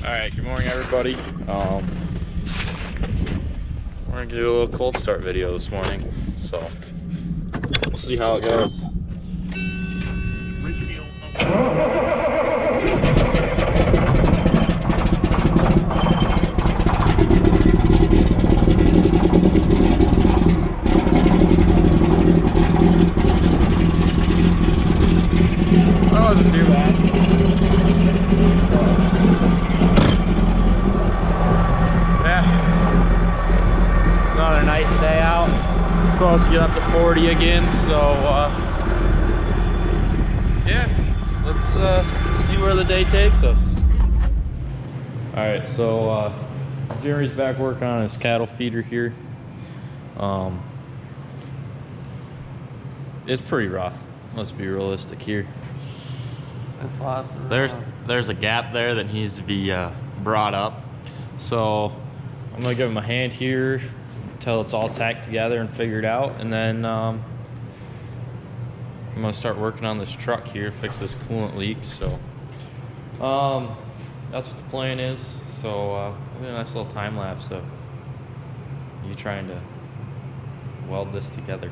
Alright, good morning everybody. We're gonna do a little cold start video this morning, so we'll see how it goes. That wasn't too bad. Another nice day out. Supposed to get up to 40 again, so yeah, let's see where the day takes us. All right, so Jeremy's back working on his cattle feeder here. It's pretty rough. Let's be realistic here. It's lots of rough. There's a gap there that needs to be brought up. So I'm gonna give him a hand here until it's all tacked together and figured out, and then I'm gonna start working on this truck here, fix this coolant leak. So that's what the plan is. So a nice little time lapse of you trying to weld this together.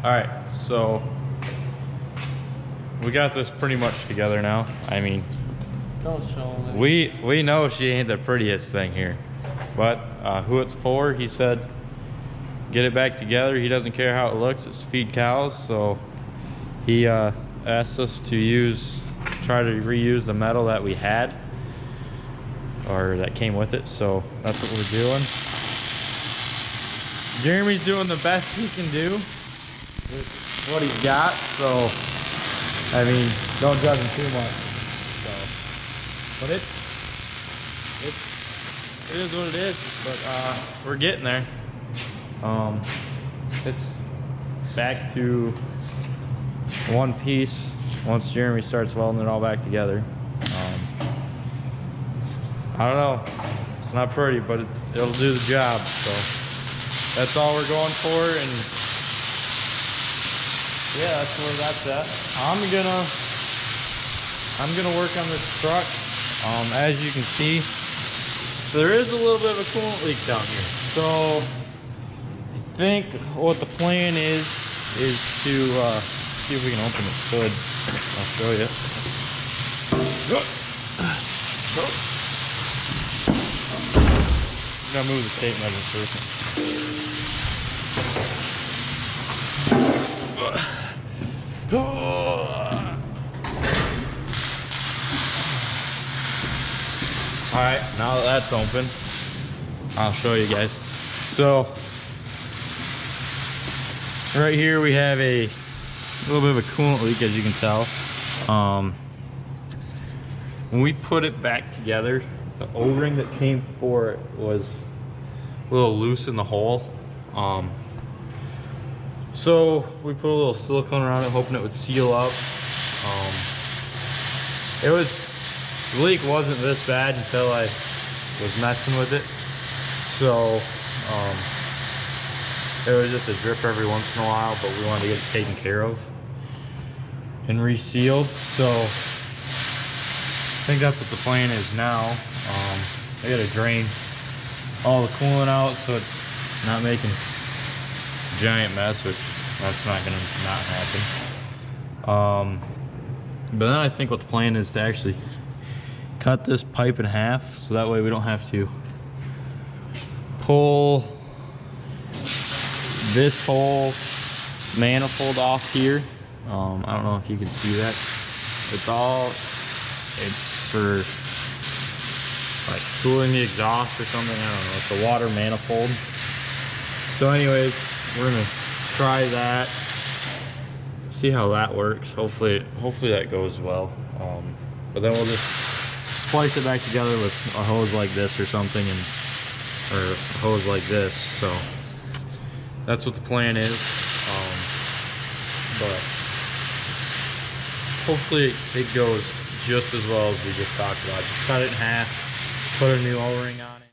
All right, so we got this pretty much together now. I mean, Don't show them. we know she ain't the prettiest thing here, but who it's for, he said, get it back together. He doesn't care how it looks. It's feed cows, so he asked us to try to reuse the metal that we had, or that came with it. So that's what we're doing. Jeremy's doing the best he can do with what he's got, so I mean, don't judge him too much. So, but it is what it is. But we're getting there. It's back to one piece once Jeremy starts welding it all back together. I don't know. It's not pretty, but it'll do the job. So that's all we're going for, and yeah, that's where that's at. I'm gonna work on this truck. As you can see, there is a little bit of a coolant leak down here. So I think what the plan is to see if we can open this hood. I'll show you. I'm gonna move the tape measure first. Alright, now that that's open, I'll show you guys. So right here we have a little bit of a coolant leak, as you can tell. When we put it back together, the O-ring that came for it was a little loose in the hole. So we put a little silicone around it, hoping it would seal up. The leak wasn't this bad until I was messing with it. So it was just a drip every once in a while, but we wanted to get it taken care of. and resealed. So I think that's what the plan is now. I gotta drain all the coolant out so it's not making a giant mess, which that's not gonna not happen. But then I think what the plan is to actually cut this pipe in half, so that way we don't have to pull this whole manifold off here. I don't know if you can see that. It's for like cooling the exhaust or something. I don't know. It's a water manifold. So anyways, we're gonna try that, see how that works. Hopefully that goes well. But then we'll just splice it back together with a hose like this or something, or a hose like this. So that's what the plan is. But hopefully it goes just as well as we just talked about. Just cut it in half, put a new O-ring on it.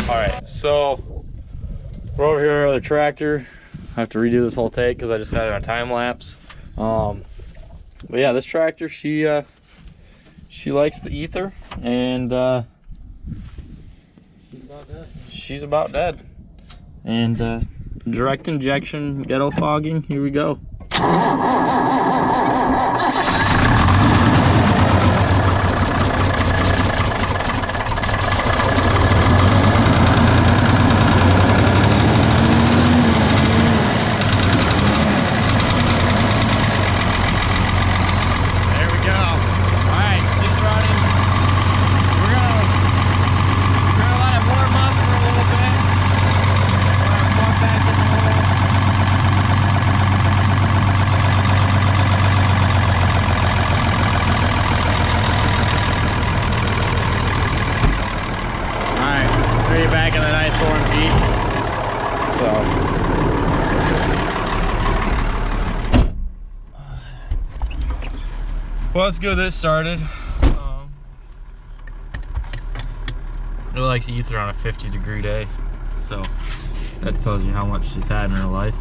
Alright, so we're over here with the tractor. I have to redo this whole take because I just had it on time lapse. But yeah, this tractor, she likes the ether, and she's about dead. And direct injection ghetto fogging, here we go. Back in the nice warm heat. So, well, let's get this started. It likes ether on a 50-degree day, so that tells you how much she's had in her life.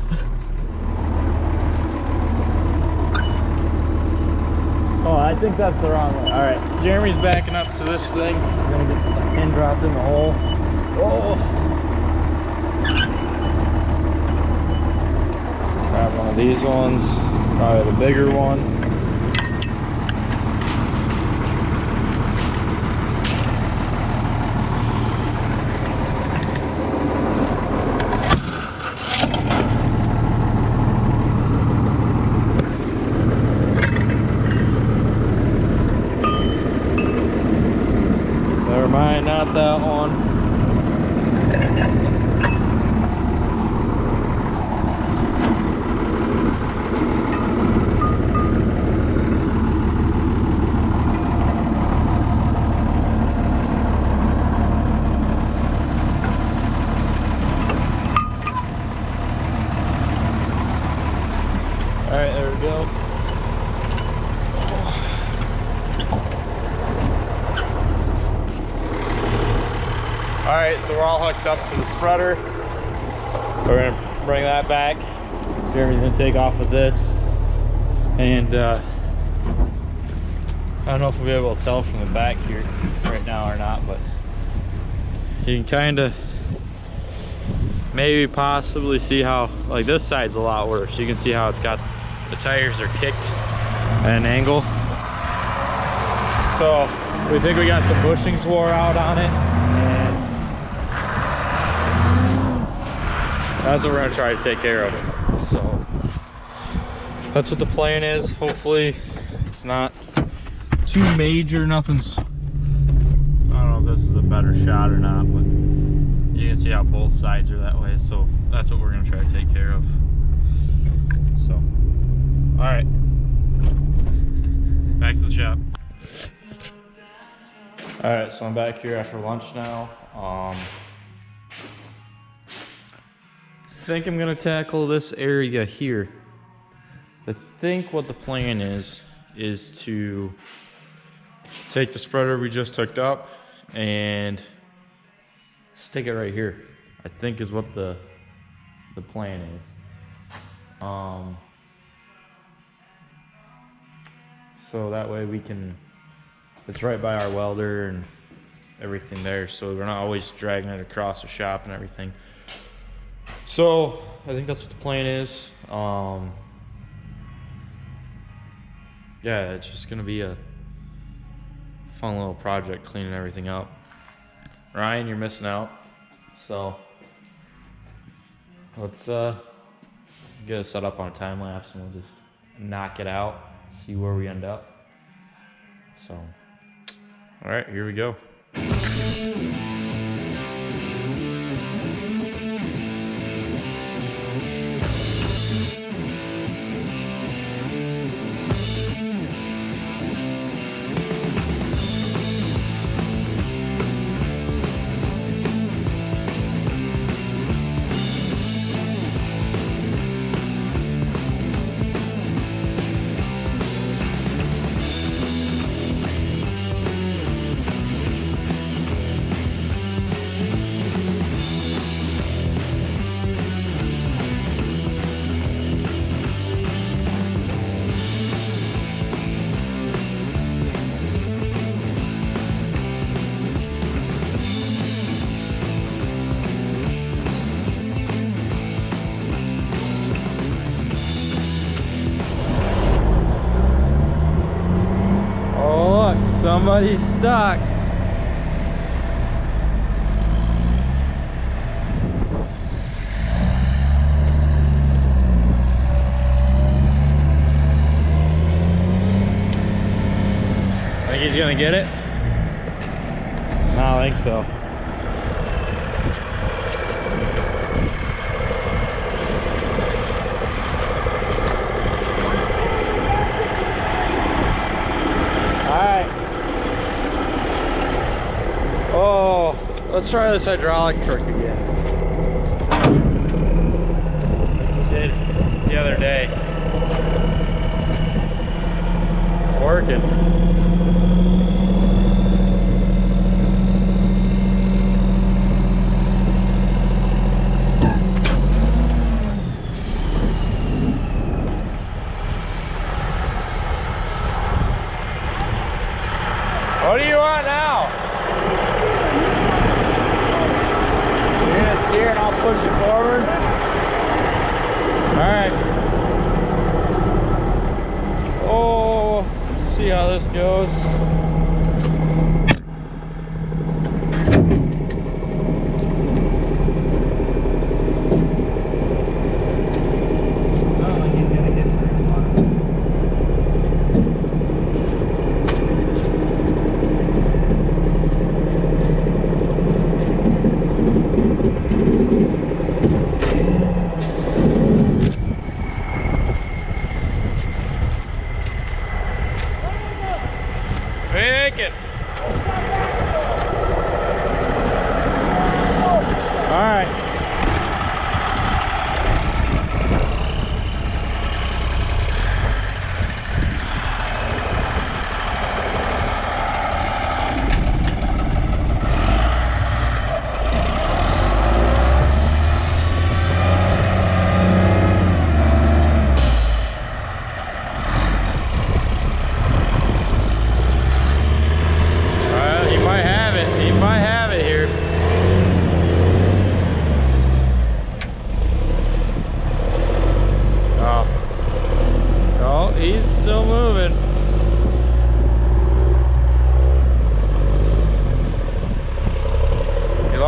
Oh, I think that's the wrong way. All right, Jeremy's backing up to this thing. We're gonna get the pin dropped in the hole. Oh! Grab one of these ones, probably the bigger one. Never mind, not that one. Alright, there we go. Alright, so we're all hooked up to the spreader. We're gonna bring that back. Jeremy's gonna take off with this. And I don't know if we'll be able to tell from the back here right now or not, but you can kind of maybe possibly see how, like, this side's a lot worse. You can see how it's got, the tires are kicked at an angle. So we think we got some bushings wore out on it, and that's what we're gonna try to take care of. So that's what the plan is. Hopefully it's not too major. Nothing's, I don't know if this is a better shot or not, but you can see how both sides are that way. So that's what we're gonna try to take care of. So, all right, back to the shop. All right, so I'm back here after lunch now. I think I'm gonna tackle this area here. I think what the plan is to take the spreader we just hooked up and stick it right here. I think is what the plan is. So that way we can, it's right by our welder and everything there, so we're not always dragging it across the shop and everything. So I think that's what the plan is. Yeah, it's just gonna be a fun little project cleaning everything up. Ryan, you're missing out, so let's get it set up on a time lapse and we'll just knock it out, see where we end up. So all right, here we go. Somebody's stuck. Think he's gonna get it? I don't think so. Oh, let's try this hydraulic trick again. Did the other day. It's working. What do you want now? Here and I'll push it forward. All right. Oh, see how this goes.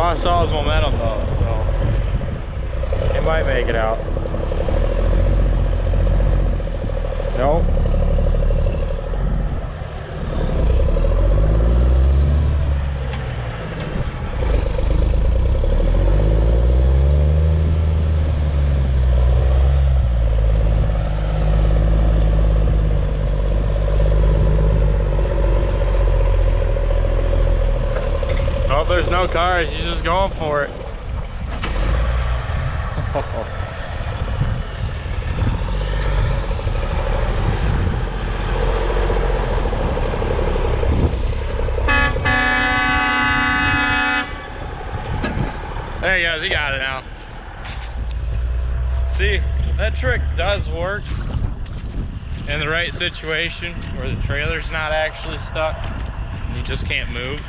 lost all his momentum though, so he might make it out. Nope. Oh, there's no cars, he's just going for it. There he goes, he got it now. See, that trick does work in the right situation where the trailer's not actually stuck and you just can't move.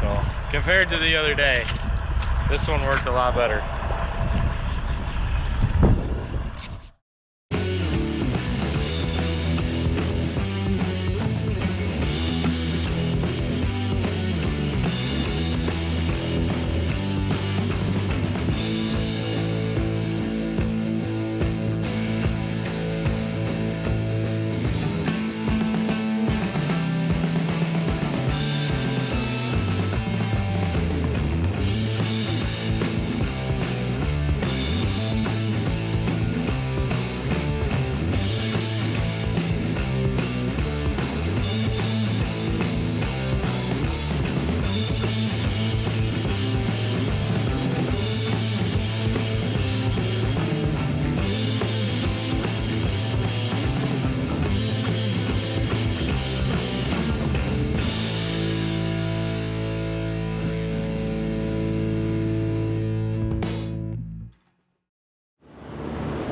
So, compared to the other day, this one worked a lot better.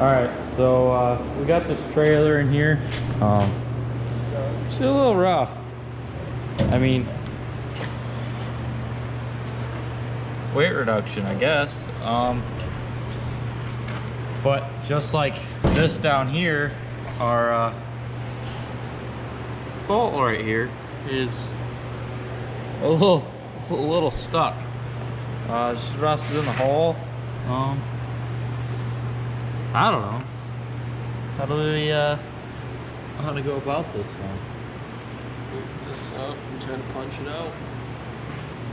All right, so we got this trailer in here. It's a little rough. I mean, weight reduction, I guess. But just like this down here, our bolt right here is a little stuck. Just rusted in the hole. I don't know. How do we how to go about this one? Pick this up and try to punch it out.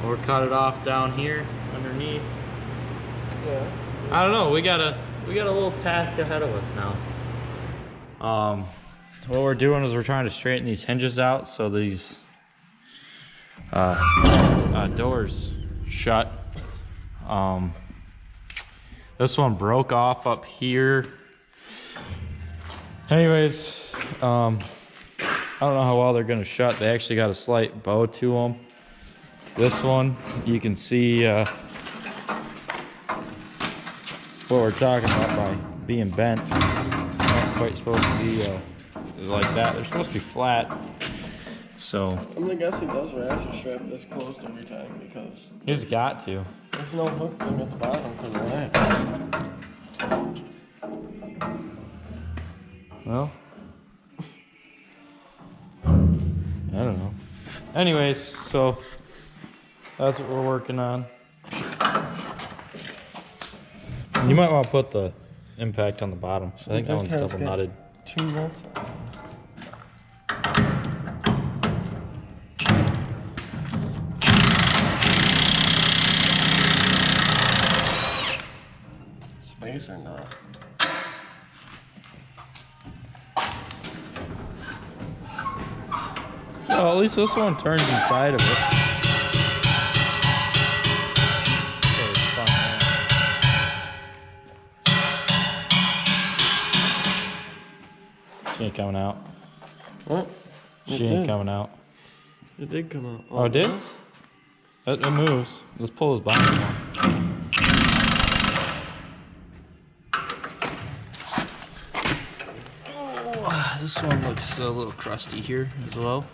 Or cut it off down here underneath. Yeah. I don't know. We got a little task ahead of us now. What we're doing is we're trying to straighten these hinges out so these doors shut. This one broke off up here. Anyways, I don't know how well they're gonna shut. They actually got a slight bow to them. This one, you can see what we're talking about by being bent. Not quite supposed to be like that. They're supposed to be flat. So I'm gonna guess he does ratchet strap this closed every time because he's got to. there's no hook thing at the bottom for the latch. Well, I don't know. Anyways, so that's what we're working on. You might want to put the impact on the bottom. I think that one's double nutted. 2 nuts on it. Space or not? Well, at least this one turns inside of it. She ain't coming out. What? She ain't coming out. It did come out. Oh, it did? It moves. Let's pull his bottom off. Oh, this one looks a little crusty here as well.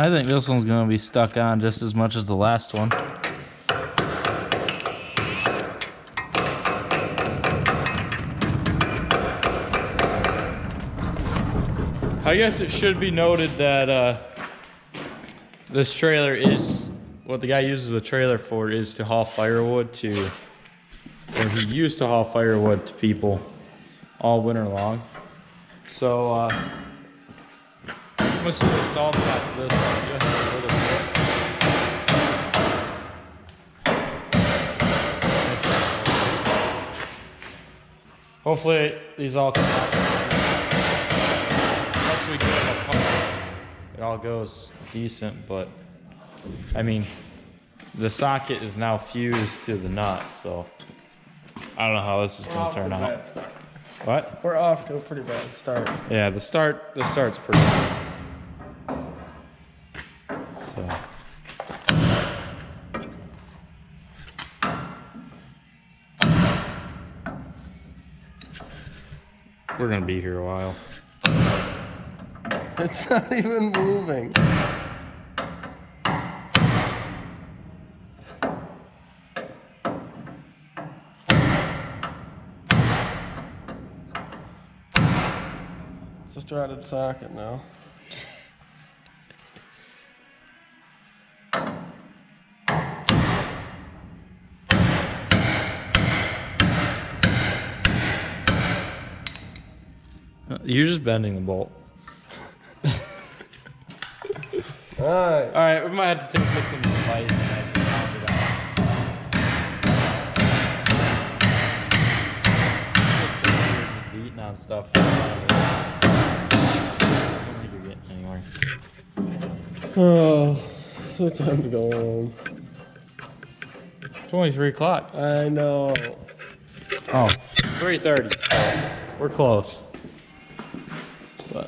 I think this one's gonna be stuck on just as much as the last one. I guess it should be noted that this trailer is, what the guy uses the trailer for is to haul firewood to, or he used to haul firewood to people all winter long. So I'm gonna see the salt after this one just a little bit. Hopefully these all come out. Once we get them apart, it all goes decent, but I mean, the socket is now fused to the nut, so I don't know how this is going to turn out. What? We're off to a pretty bad start. Yeah, the start's pretty good. So. We're going to be here a while. It's not even moving. Just out of socket now. You're just bending the bolt. Alright. Alright, we might have to take this in the fight and actually pound it out. Just beating on stuff. I don't think you're getting anywhere. Oh, it's time to go home. It's only 3 o'clock. I know. Oh, 3:30. So we're close. But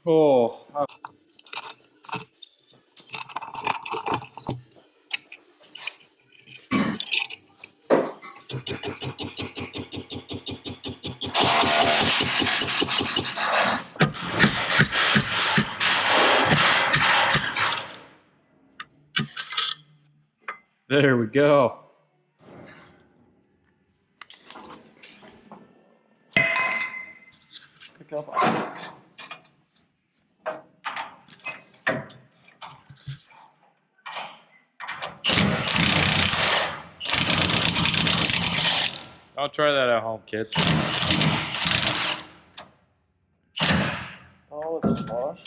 oh. There we go. Pick up. I'll try that at home, kids. Oh, it's washed.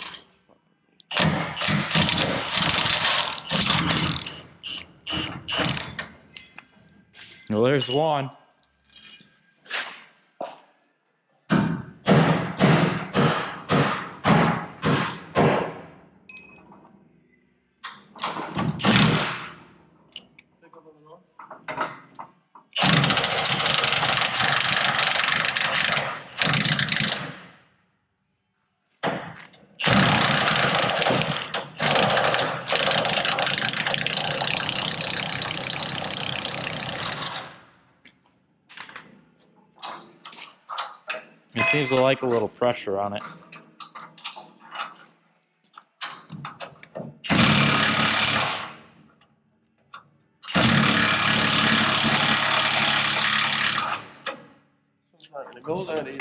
Well, there's one. It seems to like a little pressure on it. It's not gonna go that easy.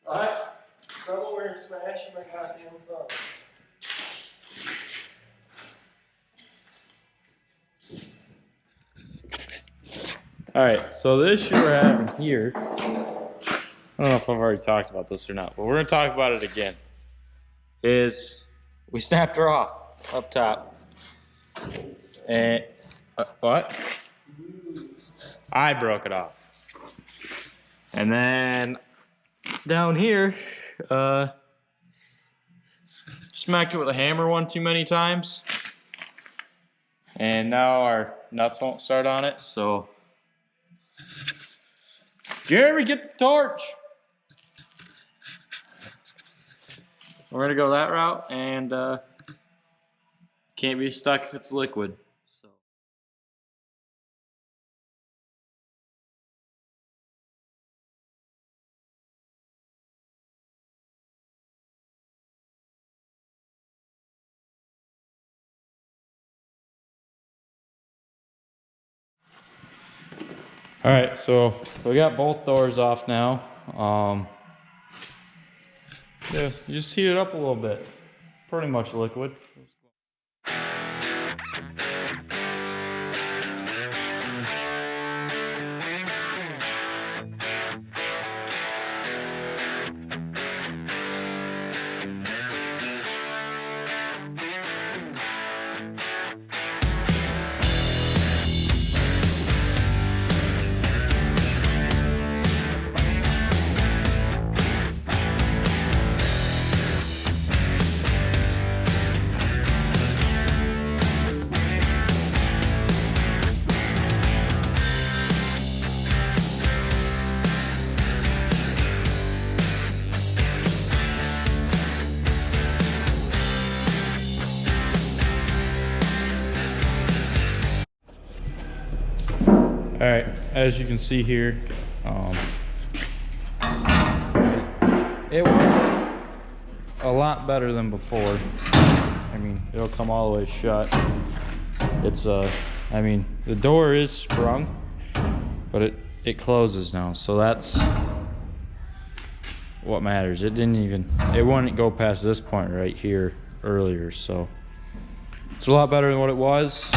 What? Come over and smash my goddamn thumb. Alright, so the issue we're having here, I don't know if I've already talked about this or not, but we're going to talk about it again, is we snapped her off up top. And what? I broke it off. And then down here, smacked it with a hammer one too many times. And now our nuts won't start on it, so. Jeremy, get the torch. We're gonna go that route, and can't be stuck if it's liquid. So. All right, so we got both doors off now. Yeah, you just heat it up a little bit. Pretty much liquid. All right, as you can see here, it works a lot better than before. I mean, it'll come all the way shut. It's I mean, the door is sprung, but it closes now, so that's what matters. It wouldn't go past this point right here earlier, so it's a lot better than what it was.